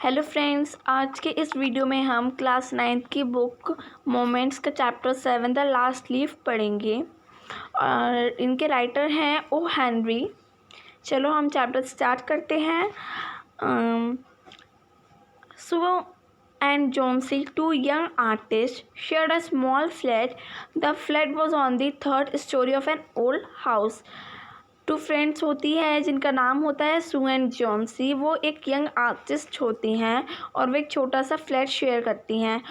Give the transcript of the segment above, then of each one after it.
Hello friends, आज के इस वीडियो में हम क्लास 9th की बुक मोमेंट्स का चैप्टर 7 द लास्ट लीफ पढ़ेंगे और इनके राइटर हैं ओ हेनरी। चलो हम चैप्टर स्टार्ट करते हैं। सू and Johnsy, two young artists, shared a small flat. The flat was on the third story of an old house. Two friends होती है जिनका नाम होता है सू एंड जॉन्सी। वो एक यंग आर्टिस्ट होती हैं और वो एक छोटा सा फ्लैट शेयर करती हैं।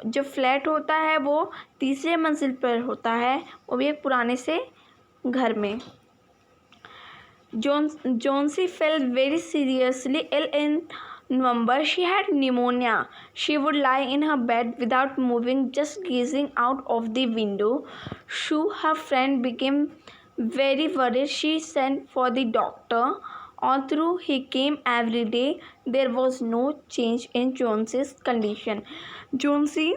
जो फ्लैट होता है वो तीसरे मंजिल पर होता है, वो भी एक पुराने से घर में। Johnsy felt very seriously ill in November. She had pneumonia. She would lie in her bed without moving, just gazing out of the window. Sue, her friend, became very worried. She sent for the doctor. Although he came every day, there was no change in Jonesy's condition. Johnsy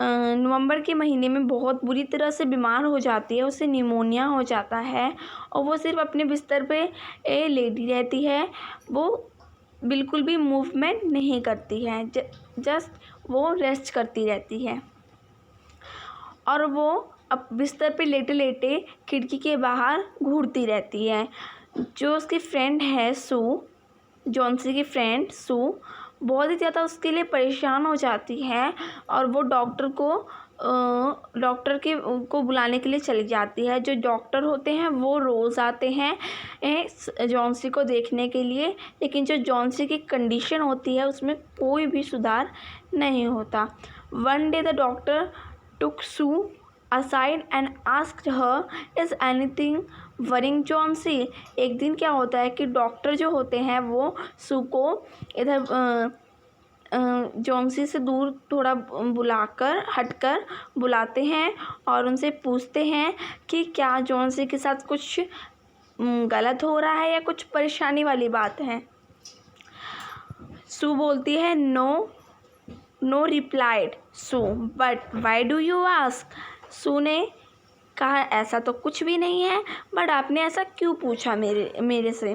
नवंबर के महीने में बहुत बुरी तरह से बीमार हो जाती है। उसे निमोनिया हो जाता है और वो सिर्फ अपने बिस्तर पे लेटी रहती है। वो बिल्कुल भी मूवमेंट नहीं करती है, जस्ट वो रेस्ट करती रहती है और वो अब बिस्तर पे लेटे लेटे खिड़की के बाहर घूरती रहती है। जो उसकी फ्रेंड है सू, जॉन्सी की फ्रेंड सू, बहुत ही ज़्यादा उसके लिए परेशान हो जाती है और वो डॉक्टर को बुलाने के लिए चली जाती है। जो डॉक्टर होते हैं वो रोज़ आते हैं जॉन्सी को देखने के लिए, लेकिन जो जॉन्सी की कंडीशन होती है उसमें कोई भी सुधार नहीं होता। One day the doctor took Sue aside and asked her, is anything worrying Johnsy? एक दिन क्या होता है कि डॉक्टर जो होते हैं वो सू को इधर जॉन्सी से दूर थोड़ा हटकर बुलाते हैं और उनसे पूछते हैं कि क्या जॉन्सी के साथ कुछ गलत हो रहा है या कुछ परेशानी वाली बात है। सू बोलती है no replied Sue, but why do you ask? Sue ने कहा ऐसा तो कुछ भी नहीं है, बट आपने ऐसा क्यों पूछा मेरे से।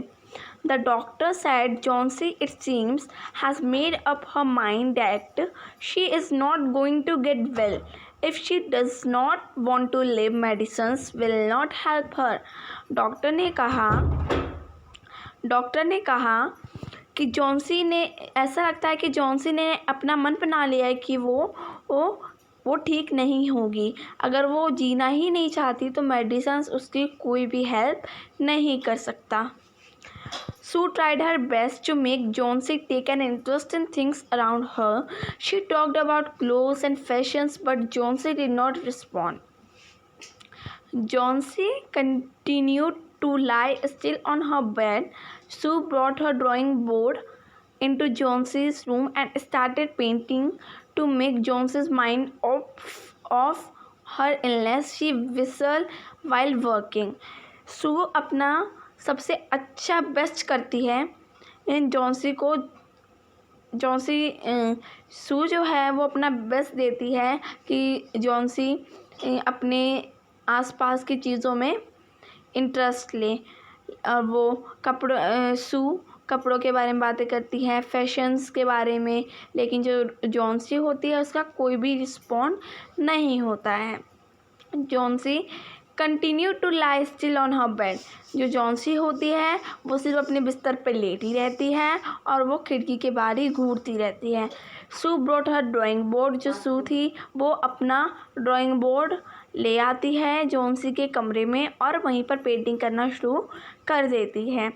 The doctor said Johnsy it seems has made up her mind that she is not going to get well if she does not want to live, medicines will not help her. Doctor ने कहा कि Johnsy ने, ऐसा लगता है कि Johnsy ने अपना मन बना लिया है कि वो ठीक नहीं होगी। अगर वो जीना ही नहीं चाहती तो मेडिसिन्स उसकी कोई भी हेल्प नहीं कर सकता। Sue tried her best to make Johnsy take an interest in things around her. She talked about clothes and fashions, but Johnsy did not respond. Johnsy continued to lie still on her bed. Sue brought her drawing board into Johnsy's room and started painting to make Johnsy's mind off her illness. She whistled while working. Sue अपना सबसे अच्छा best करती है सू जो है वो अपना best देती है कि जॉन्सी अपने आसपास की चीज़ों में इंटरेस्ट ले। और वो सू कपड़ों के बारे में बातें करती है, फैशंस के बारे में, लेकिन जो जॉन्सी होती है उसका कोई भी रिस्पॉन्ड नहीं होता है। Johnsy continue to lie still on her bed. जो जॉन्सी होती है वो सिर्फ अपने बिस्तर पर लेटी रहती है और वो खिड़की के बाहर ही घूरती रहती है। सू ब्रॉट हर ड्राइंग बोर्ड। जो सू थी वो अपना ड्राइंग बोर्ड ले आती है जॉन्सी के कमरे में और वहीं पर पेंटिंग करना शुरू कर देती है।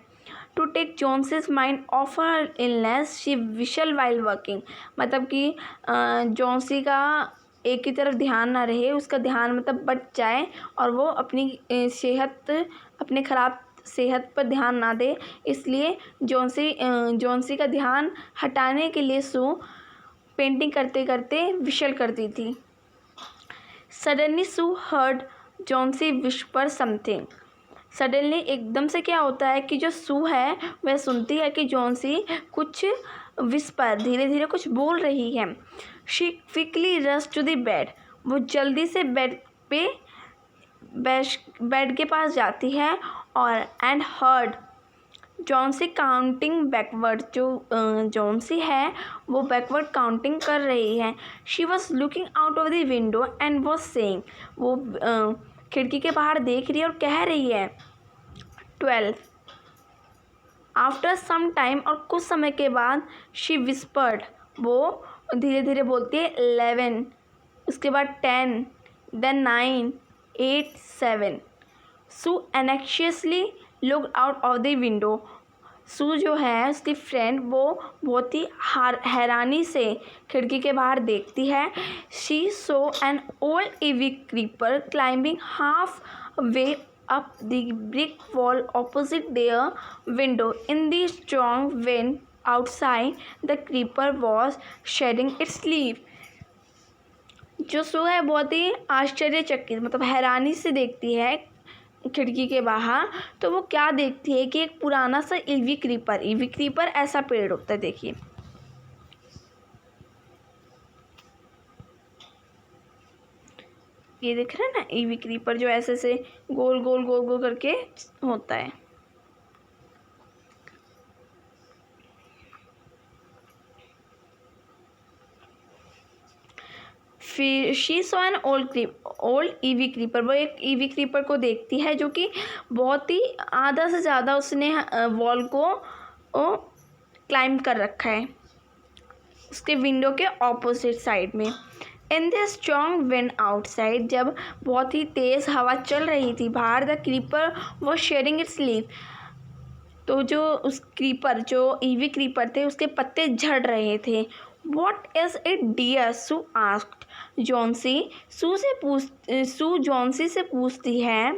To take Johnsy's mind off her illness she whistle while working. मतलब कि जॉन्सी का एक ही तरफ ध्यान ना रहे, उसका ध्यान मतलब बट जाए और वो अपने ख़राब सेहत पर ध्यान ना दे, इसलिए जॉन्सी का ध्यान हटाने के लिए सू पेंटिंग करते करते विशल करती थी। Suddenly Sue heard Johnsy whisper something. Suddenly एकदम से क्या होता है कि जो सू है वह सुनती है कि जॉन्सी कुछ विस्पर धीरे धीरे कुछ बोल रही है। She quickly rush to the bed. वो जल्दी से बेड के पास जाती है और and heard Johnsy counting backward, जो जॉन्सी है वो बैकवर्ड काउंटिंग कर रही है. She was looking out of the window and was saying, वो खिड़की के बाहर देख रही है और कह रही है 12. आफ्टर सम टाइम, और कुछ समय के बाद, शी विस्पर्ड, वो धीरे धीरे बोलती है 11, उसके बाद 10, then 9, 8, 7. Sue anxiously look out of the window. Sue जो है उसकी फ्रेंड, वो बहुत ही हैरानी से खिड़की के बाहर देखती है. She so an old EV creeper climbing half way up the brick wall opposite their window. In the strong wind outside, the creeper was shedding its leaf. जो सू है बहुत ही आश्चर्यचकित, मतलब हैरानी से देखती है खिड़की के बाहर. तो वो क्या देखती है कि एक पुराना सा ईवी क्रीपर ऐसा पेड़ होता है, देखिए. ये दिख रहा है ना, ईवी क्रीपर जो ऐसे से गोल गोल गोल गोल करके होता है. फिर she saw an old EV creeper, वो एक ईवी क्रीपर को देखती है जो कि बहुत ही आधा से ज़्यादा उसने वॉल को क्लाइंब कर रखा है उसके विंडो के ऑपोजिट साइड में. In the strong wind outside, जब बहुत ही तेज़ हवा चल रही थी बाहर, the creeper was sharing it's leaf. तो जो उस क्रीपर, जो ईवी क्रीपर थे, उसके पत्ते झड़ रहे थे. What is it dear, Sue asked Johnsy. Sue Johnsy से पूछती है.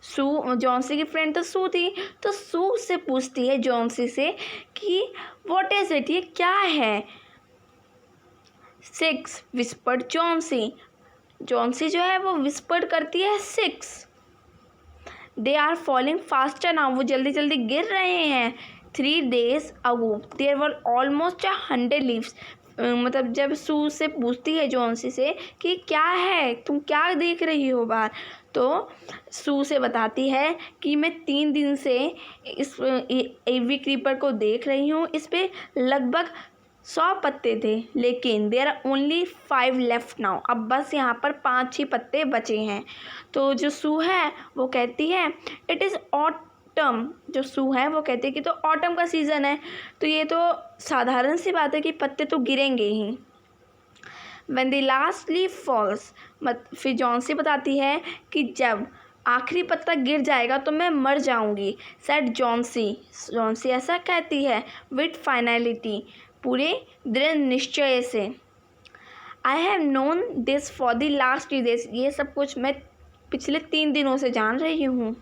सू, जॉन्सी की फ्रेंड तो सू थी, तो सू से पूछती है जॉन्सी से कि वॉट इज़ इट, ये क्या है. 6, विस्पर्ड जॉन्सी. जॉन्सी जो है वो विस्पर्ड करती है 6. They are falling faster now, वो जल्दी जल्दी गिर रहे हैं. 3 days ago there were almost 100 leaves. मतलब जब सू से पूछती है जॉन्सी से कि क्या है, तुम क्या देख रही हो बाहर, तो सू से बताती है कि मैं 3 दिन से इस ईवी क्रीपर को देख रही हूँ. इस पे लगभग 100 पत्ते थे, लेकिन there are only 5 left now. अब बस यहाँ पर 5 ही पत्ते बचे हैं. तो जो सू है वो कहती है इट इज़ ऑटम. जो सू है वो कहती है कि तो ऑटम का सीज़न है, तो ये तो साधारण सी बात है कि पत्ते तो गिरेंगे ही. When the last leaf falls, फिर जॉन्सी बताती है कि जब आखिरी पत्ता गिर जाएगा तो मैं मर जाऊंगी. सेड जॉन्सी ऐसा कहती है विथ फाइनलिटी, पूरे दृढ़ निश्चय से. I have known this for the last 3 days, ये सब कुछ मैं पिछले 3 दिनों से जान रही हूँ.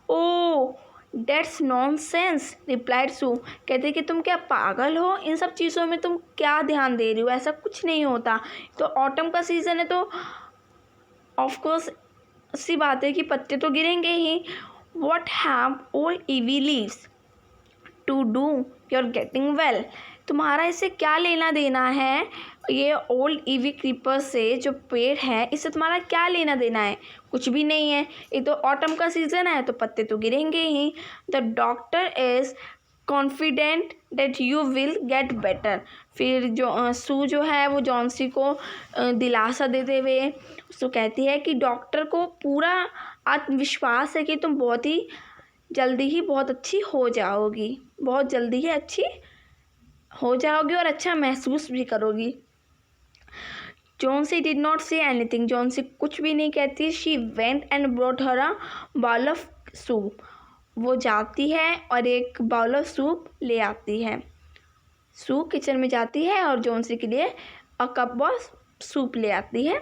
ओह डेट्स नॉनसेंस, रिप्लाइड सू. कहते कि तुम क्या पागल हो, इन सब चीज़ों में तुम क्या ध्यान दे रही हो, ऐसा कुछ नहीं होता. तो ऑटम का सीज़न है तो ऑफकोर्स सी बात है कि पत्ते तो गिरेंगे ही. What have old ivy leaves to do your getting well, तुम्हारा इससे क्या लेना देना है, ये ओल्ड ईवी क्रीपर से जो पेड़ है इससे तुम्हारा क्या लेना देना है. कुछ भी नहीं है, ये तो ऑटम का सीज़न है तो पत्ते तो गिरेंगे ही. The doctor is confident that you will get better. फिर जो सू जो है वो जॉन्सी को दिलासा देते हुए उसको कहती है कि डॉक्टर को पूरा आत्मविश्वास है कि तुम बहुत ही जल्दी ही बहुत अच्छी हो जाओगी, बहुत जल्दी ही अच्छी हो जाओगी और अच्छा महसूस भी करोगी. Johnsy did not say anything, Johnsy कुछ भी नहीं कहती. She went and brought her a bowl of soup, वो जाती है और एक बाउल ऑफ सूप ले आती है. सू किचन में जाती है और जॉन्सी के लिए अ कप ऑफ सूप ले आती है.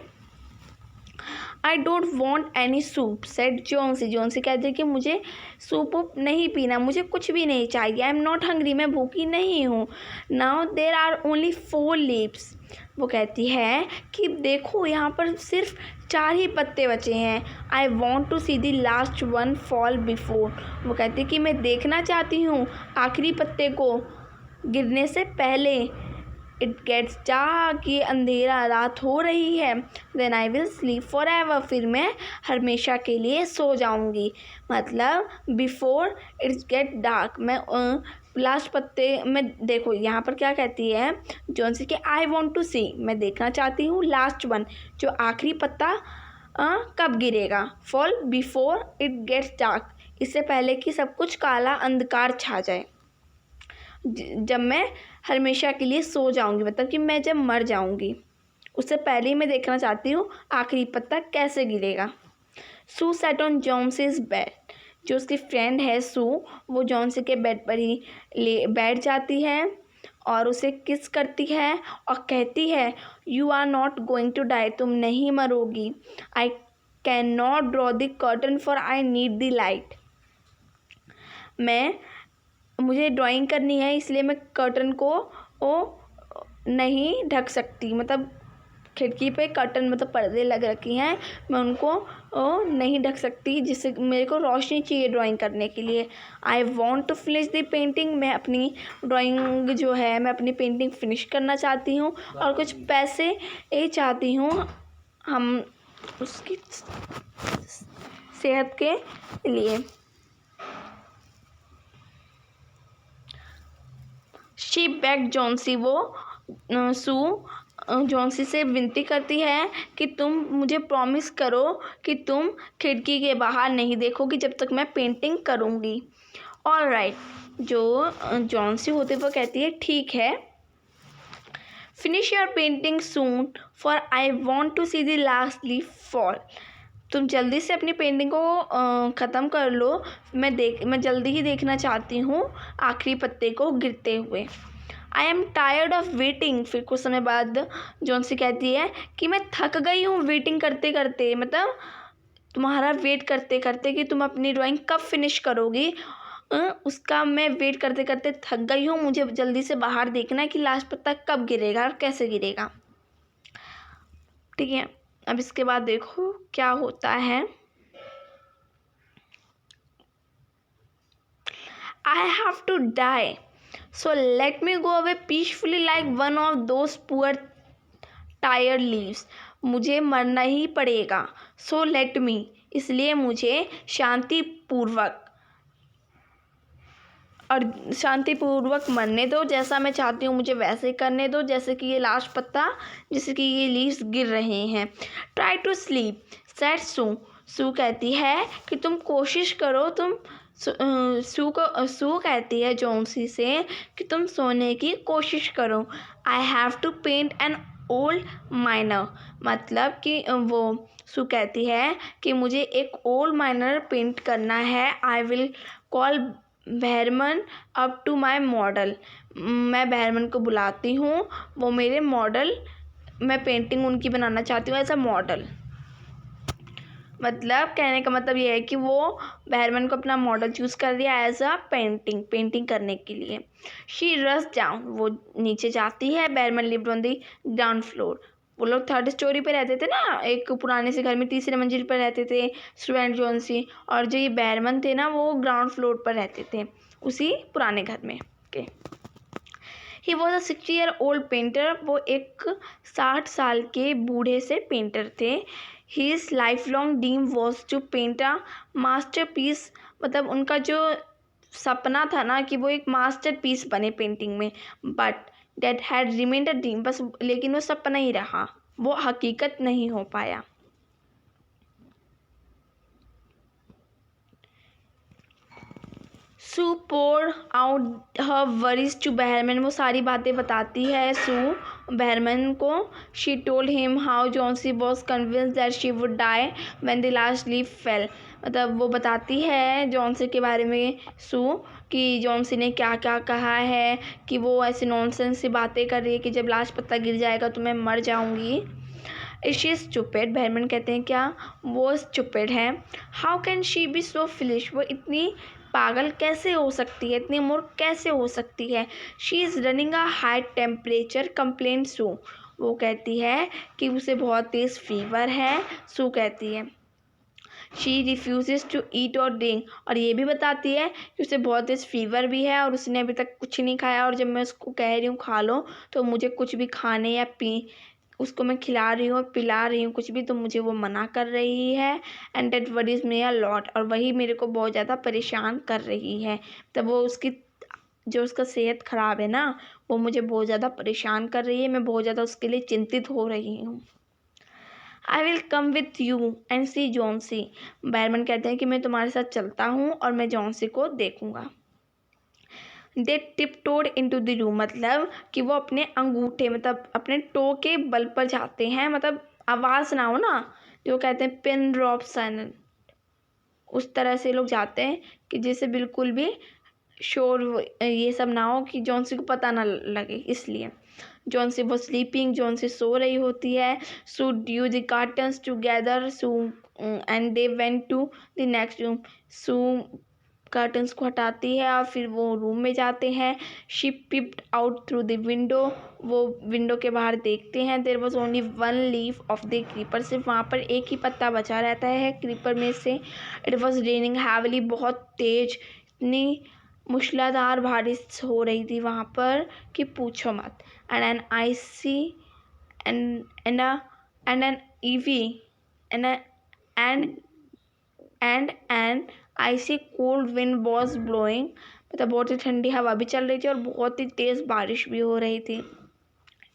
I don't want any soup, said Johnsy. Johnsy कहती है कि मुझे सूप वूप नहीं पीना, मुझे कुछ भी नहीं चाहिए. आई एम नॉट हंग्री, मैं भूखी नहीं हूँ. Now there are only 4 leaves, वो कहती है कि देखो यहाँ पर सिर्फ 4 ही पत्ते बचे हैं. I want to see the last one fall before, वो कहती है कि मैं देखना चाहती हूँ आखिरी पत्ते को गिरने से पहले. इट गेट्स डार्क, ये अंधेरा, रात हो रही है, then I will sleep forever, फिर मैं हमेशा के लिए सो जाऊँगी। मतलब बिफोर इट्स गेट डार्क, मैं लास्ट पत्ते में देखो यहाँ पर क्या कहती है जॉन्सी के, आई वॉन्ट टू सी, मैं देखना चाहती हूँ लास्ट वन, जो आखिरी पत्ता कब गिरेगा, fall before it gets dark, इससे पहले कि सब कुछ काला अंधकार छा जाए, जब मैं हमेशा के लिए सो जाऊंगी, मतलब कि मैं जब मर जाऊंगी उससे पहले ही मैं देखना चाहती हूँ आखिरी पत्ता कैसे गिरेगा। सू सेट ऑन जॉन्सीज बेड, जो उसकी फ्रेंड है सू, वो जॉन्सी के बेड पर ही बैठ जाती है और उसे किस करती है और कहती है, you are not going to die, तुम नहीं मरोगी, I can not draw the curtain for I need the light, मुझे ड्राइंग करनी है इसलिए मैं कर्टन को नहीं ढक सकती, मतलब खिड़की पे कर्टन मतलब पर्दे लग रखी हैं, मैं उनको नहीं ढक सकती, जिससे मेरे को रोशनी चाहिए ड्राइंग करने के लिए। I want to finish the painting, मैं अपनी ड्राइंग जो है मैं अपनी पेंटिंग फिनिश करना चाहती हूँ और कुछ पैसे चाहती हूँ हम उसकी सेहत के लिए। शी बेग्ड जॉन्सी, वो सू जॉन्सी से विनती करती है कि तुम मुझे प्रॉमिस करो कि तुम खिड़की के बाहर नहीं देखोगी जब तक मैं पेंटिंग करूँगी। ऑल राइट, जो जॉन्सी होते वो कहती है ठीक है, finish your painting soon for I want to see the last leaf fall, तुम जल्दी से अपनी पेंटिंग को ख़त्म कर लो, मैं जल्दी ही देखना चाहती हूँ आखिरी पत्ते को गिरते हुए। I am tired of waiting, फिर कुछ समय बाद जॉन्सी कहती है कि मैं थक गई हूँ वेटिंग करते करते, मतलब तुम्हारा वेट करते करते कि तुम अपनी ड्राइंग कब फिनिश करोगी, उसका मैं वेट करते करते थक गई हूँ, मुझे जल्दी से बाहर देखना है कि लास्ट पत्ता कब गिरेगा और कैसे गिरेगा। ठीक है, अब इसके बाद देखो क्या होता है। I have to die, so let me go away peacefully like one of those poor tired leaves, मुझे मरना ही पड़ेगा, so let me, इसलिए मुझे शांतिपूर्वक मरने दो, जैसा मैं चाहती हूँ मुझे वैसे करने दो, जैसे कि ये लास्ट पत्ता, जैसे कि ये लीव्स गिर रहे हैं। ट्राई टू स्लीप सेड सू कहती है कि तुम कोशिश करो, सू कहती है जॉन्सी से कि तुम सोने की कोशिश करो। I have to paint an old miner, मतलब कि वो सू कहती है कि मुझे एक ओल्ड माइनर पेंट करना है। I will call Behrman up to my model, मैं बहरमन को बुलाती हूँ, वो मेरे मॉडल, मैं पेंटिंग उनकी बनाना चाहती हूँ एज अ मॉडल। मतलब कहने का मतलब ये है कि वो बहरमन को अपना मॉडल चूज़ कर दिया एज अ पेंटिंग करने के लिए। शी रश डाउन, वो नीचे जाती है। Behrman lived on the ground floor, वो लोग 3rd स्टोरी पे रहते थे ना, एक पुराने से घर में 3री मंजिल पर रहते थे स्टूडेंट जॉन्सी, और जो ये बहरमन थे ना वो ग्राउंड फ्लोर पर रहते थे उसी पुराने घर में। Okay, he was a 60-year-old painter, वो एक 60 साल के बूढ़े से पेंटर थे। His lifelong dream was to paint a masterpiece, मतलब उनका जो सपना था ना कि वो एक मास्टरपीस बने पेंटिंग में, but that had remained a dream, बस लेकिन वो सपना ही रहा, वो हकीकत नहीं हो पाया। Sue pour out her worries to Behrman, वो सारी बातें बताती है सू बहरमन को। She told him how Johnsy was convince that she would die when the last leaf fell, मतलब वो बताती है जॉन्सी के बारे में सू कि जॉन्सी ने क्या क्या कहा है, कि वो ऐसे नॉनसेंस सी बातें कर रही है कि जब लास्ट पत्ता गिर जाएगा तो मैं मर जाऊँगी। शी स्टूपिड, बहरमन कहते हैं क्या वो स्टूपिड है। हाउ कैन शी बी सो फिलिश, वो इतनी पागल कैसे हो सकती है, इतनी मूर्ख कैसे हो सकती है। She is running a high temperature complain Sue, वो कहती है कि उसे बहुत तेज़ फीवर है। सू कहती है शी रिफ्यूज़ टू ईट और ड्रिंक, और ये भी बताती है कि उसे बहुत तेज फीवर भी है और उसने अभी तक कुछ नहीं खाया, और जब मैं उसको कह रही हूँ खा लो तो मुझे कुछ भी खाने या उसको मैं खिला रही हूँ और पिला रही हूँ कुछ भी, तो मुझे वो मना कर रही है। And that worries me a lot, और वही मेरे को बहुत ज़्यादा परेशान कर रही है। तब वो उसकी जो उसका सेहत ख़राब है ना, वो मुझे बहुत ज़्यादा परेशान कर रही है। मैं बहुत ज़्यादा उसके लिए चिंतित हो रही हूँ। I will come with you and see Johnsy. Behrman कहते हैं कि मैं तुम्हारे साथ चलता हूँ और मैं जॉन्सी को देखूँगा। दे टिपटोड इनटू द रूम, मतलब कि वो अपने अंगूठे मतलब अपने टो के बल पर जाते हैं, मतलब आवाज़ ना हो ना, जो कहते हैं पिन ड्रॉप साइलेंट, उस तरह से लोग जाते हैं कि जैसे बिल्कुल भी शोर ये सब ना हो, कि जॉन्सी को पता ना लगे। इसलिए जॉन्सी वो स्लीपिंग, जॉन्सी सो रही होती है। Sue drew the curtains together, so and they went to the next room. Sue curtains को हटाती है और फिर वो रूम में जाते हैं। She peeped out through the window, वो विंडो के बाहर देखते हैं। There was only one leaf of the creeper, सिर्फ वहाँ पर एक ही पत्ता बचा रहता है क्रीपर में से। इट वॉज रेनिंग हैवली, बहुत तेज, इतनी मूसलाधार बारिश हो रही थी वहाँ पर कि पूछो मत। And an icy and and an ivy and and an icy cold wind was blowing, मतलब बहुत ही ठंडी हवा भी चल रही थी और बहुत ही तेज़ बारिश भी हो रही थी।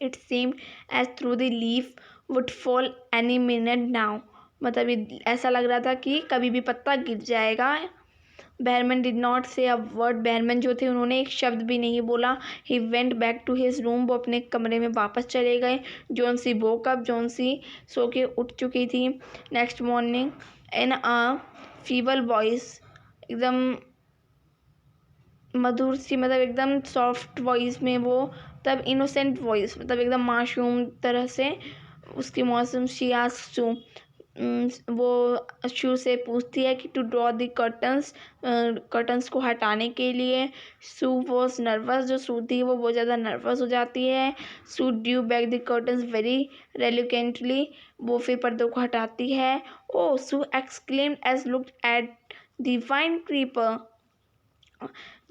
It seemed as though the leaf would fall any minute now, मतलब ऐसा लग रहा था कि कभी भी पत्ता गिर जाएगा। बैरमैन डिड नॉट से अ वर्ड, बैरमैन जो थे उन्होंने एक शब्द भी नहीं बोला। He went back to his room, वो अपने कमरे में वापस चले गए। जॉन्सी वोक अप, जॉन्सी सो के उठ चुकी थी। Next morning in a feeble voice, एकदम मधुर सी, मतलब एकदम सॉफ्ट वॉइस में, वो तब इनोसेंट वॉइस, मतलब एकदम मासूम तरह से उसकी मौसम शी आस्क्स टू, वो शू से पूछती है कि to draw the curtains, curtains को हटाने के लिए। शू वॉज नर्वस, जो शू थी वो बहुत ज़्यादा नर्वस हो जाती है। Sue drew back the curtains very reluctantly, वो फिर पर्दों को हटाती है। Oh Sue exclaimed as looked at the vine creeper,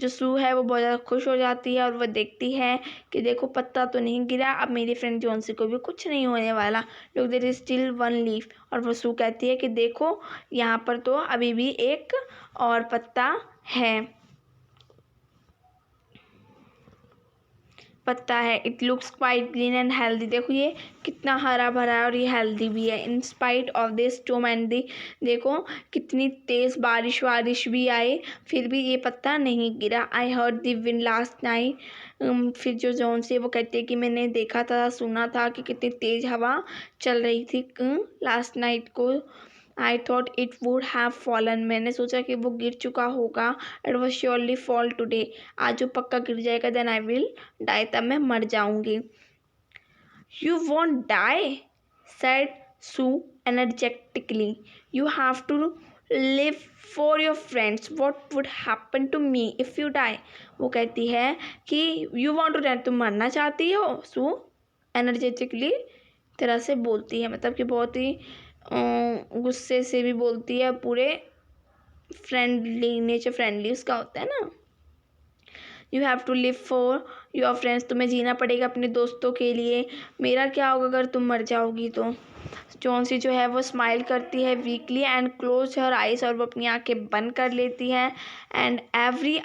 जो सू है वो बहुत ज़्यादा खुश हो जाती है और वह देखती है कि देखो पत्ता तो नहीं गिरा, अब मेरी फ्रेंड जॉन्सी को भी कुछ नहीं होने वाला। Look there is still one leaf, और वो सू कहती है कि देखो यहाँ पर तो अभी भी एक और पत्ता है, पत्ता है। It looks quite green and healthy, देखो ये कितना हरा भरा है और ये हेल्दी भी है। In spite of this storm and the, देखो कितनी तेज़ बारिश भी आई, फिर भी ये पत्ता नहीं गिरा। I heard the wind last night, फिर जो जॉन्सी वो कहती है कि मैंने देखा था, सुना था कि कितनी तेज़ हवा चल रही थी लास्ट नाइट को। I thought it would have fallen, मैंने सोचा कि वो गिर चुका होगा। It was surely fall today, आज वो पक्का गिर जाएगा। देन आई विल डाई, तब मैं मर जाऊंगी। You won't die said Sue energetically, you have to live for your friends, what would happen to me if you die. वो कहती है कि यू वॉन्ट टू डाई, तुम मरना चाहती हो, सू एनर्जेटिकली तरह से बोलती है, मतलब कि बहुत ही गुस्से से भी बोलती है, पूरे फ्रेंडली, नेचर फ्रेंडली उसका होता है ना। You have to live for your friends, तुम्हें जीना पड़ेगा अपने दोस्तों के लिए, मेरा क्या होगा अगर तुम मर जाओगी तो। जॉन्सी जो है वो स्माइल करती है weekly and close her eyes, और वो अपनी आंखें बंद कर लेती है। And every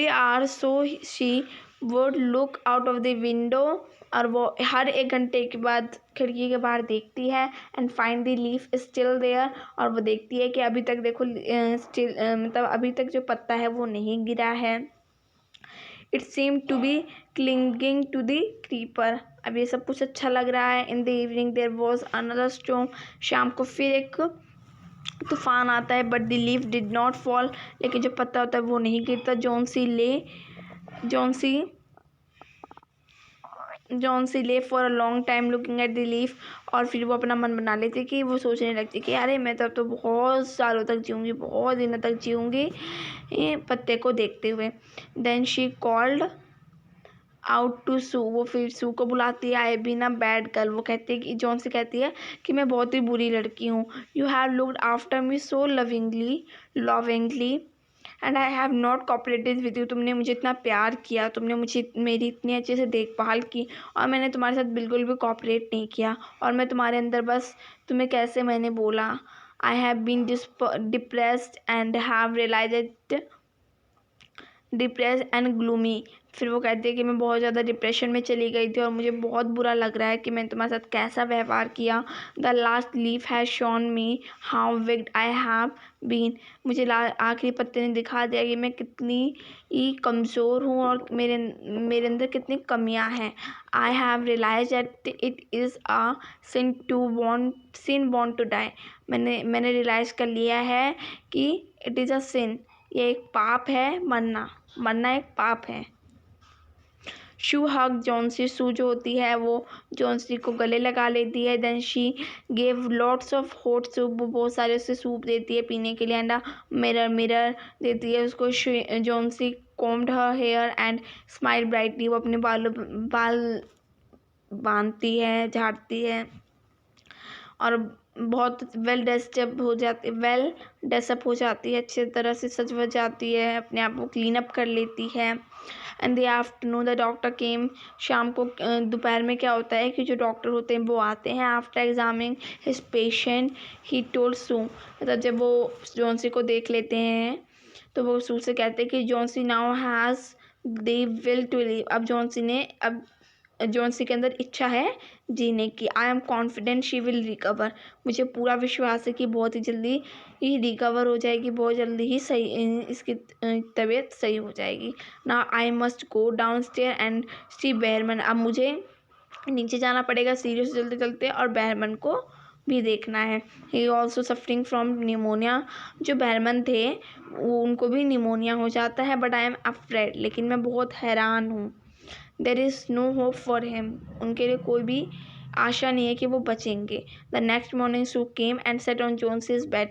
hour so she would look out of the window, और वो हर एक घंटे के बाद खिड़की के बाहर देखती है। And find the leaf still there, और वो देखती है कि अभी तक देखो स्टिल, मतलब अभी तक जो पत्ता है वो नहीं गिरा है। It seem to be clinging to the creeper, अब ये सब कुछ अच्छा लग रहा है। In the evening there was another storm, शाम को फिर एक तूफान आता है। But the leaf did not fall, लेकिन जो पत्ता होता है वो नहीं गिरता। जॉन्सी ले for a long time looking at the leaf, और फिर वो अपना मन बना लेती कि वो सोचने लगती कि अरे मैं तो बहुत सालों तक जीऊँगी, बहुत दिनों तक जीऊँगी पत्ते को देखते हुए। Then she called out to Sue, वो फिर सू को बुलाती है। I been a bad girl, वो कहती है कि जॉन से कहती है कि मैं बहुत ही बुरी लड़की हूँ। You have looked after me so lovingly and I have not cooperated with you, तुमने मुझे इतना प्यार किया, तुमने मुझे मेरी इतनी अच्छे से देखभाल की, और मैंने तुम्हारे साथ बिल्कुल भी कोऑपरेट नहीं किया, और मैं तुम्हारे अंदर बस तुम्हें कैसे मैंने बोला। I have been depressed and have realised depress and gloomy, फिर वो कहती है कि मैं बहुत ज़्यादा डिप्रेशन में चली गई थी और मुझे बहुत बुरा लग रहा है कि मैंने तुम्हारे साथ कैसा व्यवहार किया। The last leaf has shown me how wicked I have been, मुझे आखिरी पत्ते ने दिखा दिया कि मैं कितनी ही कमज़ोर हूँ और मेरे अंदर कितनी कमियाँ हैं। I have realise that it is a sin born to die, मैंने रियलाइज़ कर लिया है कि इट इज़ अ सिन, ये एक पाप है, मरना एक पाप है। शू हग जॉन्सी, सू जो होती है वो जॉन्सी को गले लगा लेती है। Then she gave lots of hot soup, वो बहुत सारे उसे सूप देती है पीने के लिए। एंड मिरर देती है उसको। Johnsy combed her hair and smile brightly, वो अपने बाल बांधती है, झाड़ती है और बहुत वेल ड्रेसअप हो जाती है, अच्छी तरह से सज वज जाती है, अपने आप को क्लीन अप कर लेती है। And the afternoon the doctor केम, शाम को दोपहर में क्या होता है कि जो डॉक्टर होते हैं वो आते हैं। After examining his patient he told Sue, मतलब जब वो जॉन्सी को देख लेते हैं तो वो सू से कहते हैं कि Johnsy now has the will to live, अब जॉन्सी के अंदर इच्छा है जीने की। I am confident she will recover, मुझे पूरा विश्वास है कि बहुत ही जल्दी ही रिकवर हो जाएगी, बहुत जल्दी ही सही इसकी तबीयत सही हो जाएगी। Now I must go down stair and see Behrman, अब मुझे नीचे जाना पड़ेगा सीढ़ियों से चलते चलते और बेयरमैन को भी देखना है। He also suffering from pneumonia, जो बेयरमैन थे वो उनको भी निमोनिया हो जाता है। बट आई एम अफ्रेड, लेकिन मैं बहुत हैरान हूँ। There is no hope for him, उनके लिए कोई भी आशा नहीं है कि वो बचेंगे। The next morning Sue came and sat on Johnsy's bed,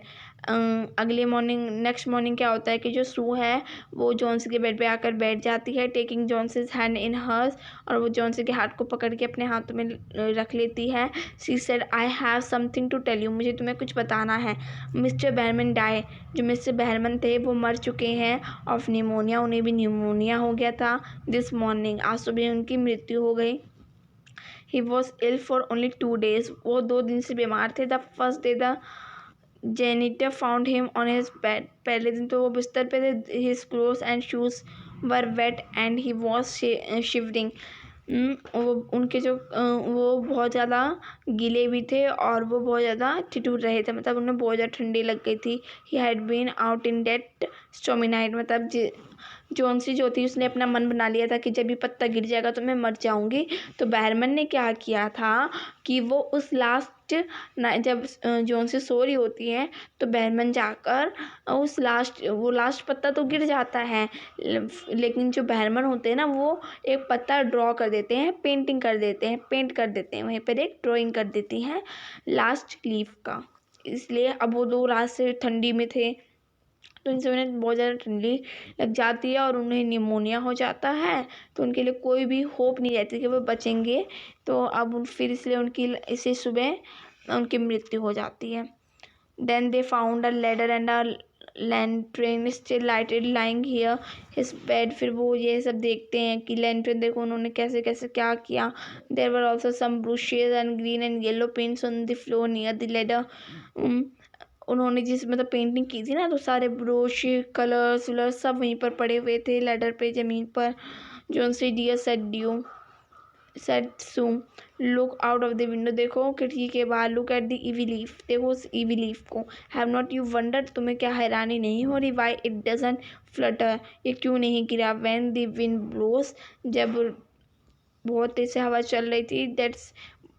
next morning क्या होता है कि जो सू है वो जॉन्सी के बेड पे आकर बैठ जाती है। Taking Johnsy's hand in hers, और वो जॉन्सी के हाथ को पकड़ के अपने हाथों में रख लेती है। She said I have something to tell you, मुझे तुम्हें कुछ बताना है। मिस्टर बेयरमैन डाई, जो मिस्टर बेयरमैन थे वो मर चुके हैं ऑफ निमोनिया, उन्हें भी निमोनिया हो गया था। दिस मॉर्निंग, आज सुबह उनकी मृत्यु हो गई। He was ill for only 2 days, वो 2 दिन से बीमार थे। The first day the janitor found him on his bed, पहले दिन तो वो बिस्तर पे थे। His clothes and shoes were wet and he was shivering, वो उनके जो वो बहुत ज़्यादा गीले भी थे और वो बहुत ज़्यादा ठिठुर रहे थे, मतलब उन्हें बहुत ज़्यादा ठंडी लग गई थी। He had been out in that stormy night, मतलब जॉन्सी जो थी उसने अपना मन बना लिया था कि जब ये पत्ता गिर जाएगा तो मैं मर जाऊंगी। तो बेयरमैन ने क्या किया था कि वो उस लास्ट जब जॉन्सी सो रही होती है तो बेयरमैन जाकर उस लास्ट पत्ता तो गिर जाता है, लेकिन जो बेयरमैन होते हैं ना वो एक पत्ता ड्रॉ कर देते हैं, पेंट कर देते हैं, वहीं पर एक ड्राइंग कर देती हैं लास्ट लीफ का। इसलिए अब वो 2 रात से ठंडी में थे तो इनसे उन्हें बहुत ज़्यादा ठंडी लग जाती है और उन्हें निमोनिया हो जाता है, तो उनके लिए कोई भी होप नहीं रहती कि वो बचेंगे। तो अब फिर इसलिए इसी सुबह उनकी मृत्यु हो जाती है। Then they found a ladder and a lantern still lighted lying here his bed, फिर वो ये सब देखते हैं कि लैंटर्न, देखो उन्होंने कैसे कैसे क्या किया। There were also some brushes and green and yellow paints on the floor near the ladder, उन्होंने जिस मतलब पेंटिंग की थी ना तो सारे ब्रश कलर्स सब वहीं पर पड़े हुए थे लेडर पे, ज़मीन पर। Johnsy dear said Sue look out of the window, देखो खिड़की के बाहर। Look at the ivy leaf, देखो उस ईवी लीफ को। हैव नॉट यू वंडर, तुम्हें क्या हैरानी नहीं हो रही? वाई इट डजंट फ्लटर, ये क्यों नहीं गिरा? व्हेन द विंड ब्लोस, जब बहुत तेज से हवा चल रही थी। दैट्स,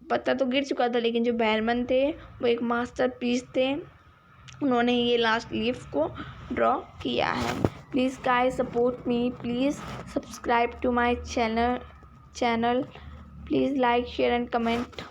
पत्ता तो गिर चुका था लेकिन जो बेयरमैन थे वो एक मास्टर पीस थे, उन्होंने ये लास्ट लीफ को ड्रॉ किया है। Please guys support me, please subscribe to my channel, please like share and comment.